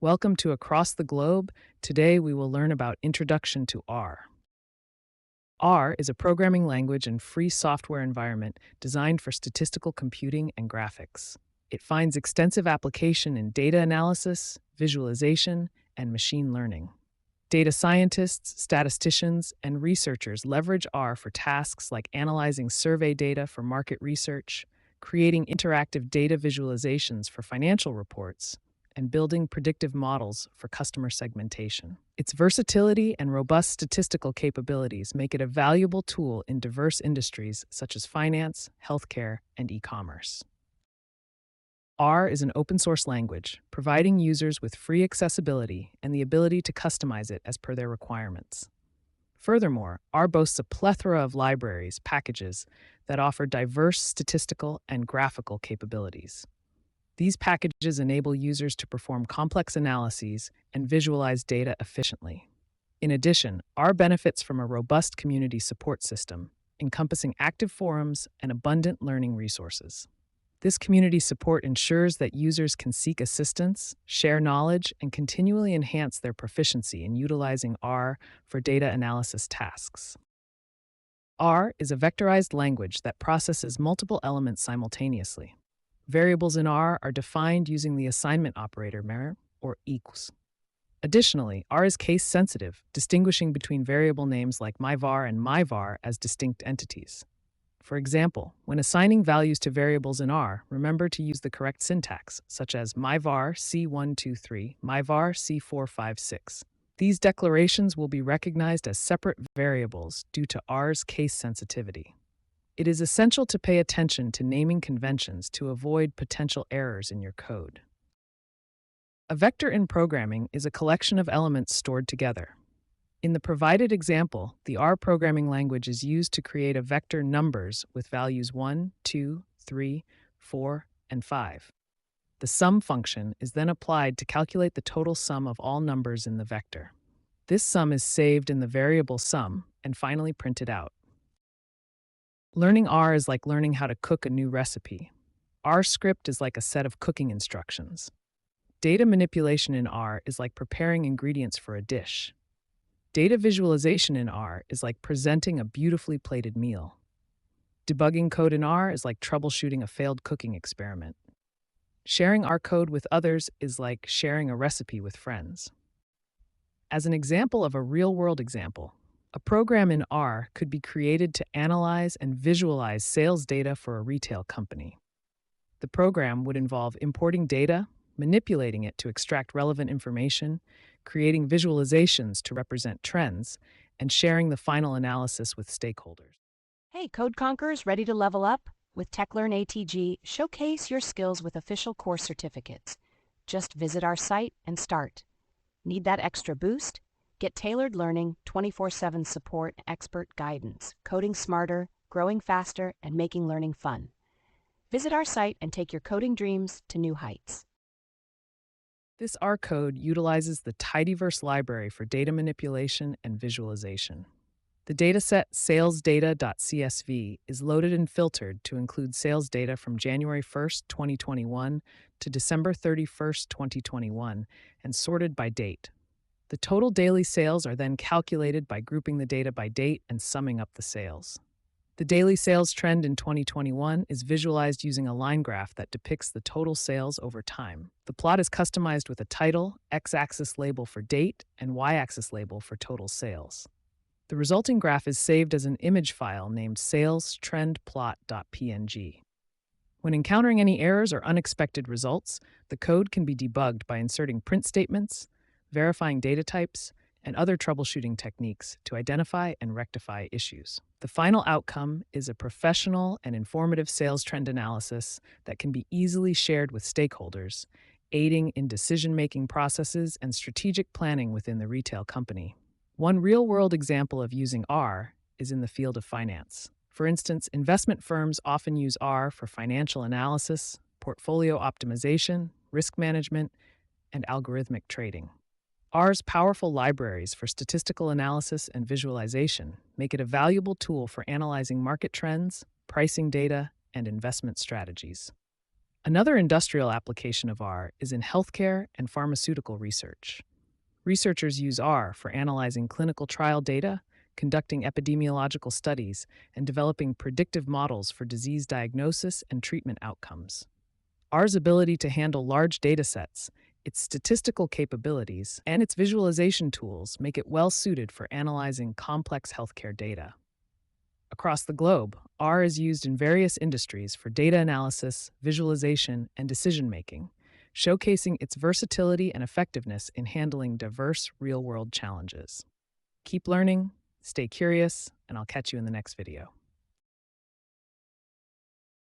Welcome to Across the Globe. Today we will learn about Introduction to R. R is a programming language and free software environment designed for statistical computing and graphics. It finds extensive application in data analysis, visualization, and machine learning. Data scientists, statisticians, and researchers leverage R for tasks like analyzing survey data for market research, creating interactive data visualizations for financial reports, and building predictive models for customer segmentation. Its versatility and robust statistical capabilities make it a valuable tool in diverse industries such as finance, healthcare, and e-commerce. R is an open source language, providing users with free accessibility and the ability to customize it as per their requirements. Furthermore, R boasts a plethora of libraries, packages that offer diverse statistical and graphical capabilities. These packages enable users to perform complex analyses and visualize data efficiently. In addition, R benefits from a robust community support system, encompassing active forums and abundant learning resources. This community support ensures that users can seek assistance, share knowledge, and continually enhance their proficiency in utilizing R for data analysis tasks. R is a vectorized language that processes multiple elements simultaneously. Variables in R are defined using the assignment operator mer or equals. Additionally, R is case-sensitive, distinguishing between variable names like myvar and myvar as distinct entities. For example, when assigning values to variables in R, remember to use the correct syntax, such as myvar C123, myvar C456. These declarations will be recognized as separate variables due to R's case sensitivity. It is essential to pay attention to naming conventions to avoid potential errors in your code. A vector in programming is a collection of elements stored together. In the provided example, the R programming language is used to create a vector numbers with values 1, 2, 3, 4, and 5. The sum function is then applied to calculate the total sum of all numbers in the vector. This sum is saved in the variable sum and finally printed out. Learning R is like learning how to cook a new recipe. R script is like a set of cooking instructions. Data manipulation in R is like preparing ingredients for a dish. Data visualization in R is like presenting a beautifully plated meal. Debugging code in R is like troubleshooting a failed cooking experiment. Sharing R code with others is like sharing a recipe with friends. As an example of a real-world example, a program in R could be created to analyze and visualize sales data for a retail company. The program would involve importing data, manipulating it to extract relevant information, creating visualizations to represent trends, and sharing the final analysis with stakeholders. Hey, Code Conquerors, ready to level up? With TechLearn ATG, showcase your skills with official course certificates. Just visit our site and start. Need that extra boost? Get tailored learning, 24/7 support, expert guidance, coding smarter, growing faster, and making learning fun. Visit our site and take your coding dreams to new heights. This R code utilizes the tidyverse library for data manipulation and visualization. The dataset salesdata.csv is loaded and filtered to include sales data from January 1st, 2021 to December 31st, 2021, and sorted by date. The total daily sales are then calculated by grouping the data by date and summing up the sales. The daily sales trend in 2021 is visualized using a line graph that depicts the total sales over time. The plot is customized with a title, x-axis label for date, and y-axis label for total sales. The resulting graph is saved as an image file named salestrendplot.png. When encountering any errors or unexpected results, the code can be debugged by inserting print statements, verifying data types, and other troubleshooting techniques to identify and rectify issues. The final outcome is a professional and informative sales trend analysis that can be easily shared with stakeholders, aiding in decision-making processes and strategic planning within the retail company. One real-world example of using R is in the field of finance. For instance, investment firms often use R for financial analysis, portfolio optimization, risk management, and algorithmic trading. R's powerful libraries for statistical analysis and visualization make it a valuable tool for analyzing market trends, pricing data, and investment strategies. Another industrial application of R is in healthcare and pharmaceutical research. Researchers use R for analyzing clinical trial data, conducting epidemiological studies, and developing predictive models for disease diagnosis and treatment outcomes. R's ability to handle large data sets, its statistical capabilities, and its visualization tools make it well suited for analyzing complex healthcare data. Across the globe, R is used in various industries for data analysis, visualization, and decision making, showcasing its versatility and effectiveness in handling diverse real world challenges. Keep learning, stay curious, and I'll catch you in the next video.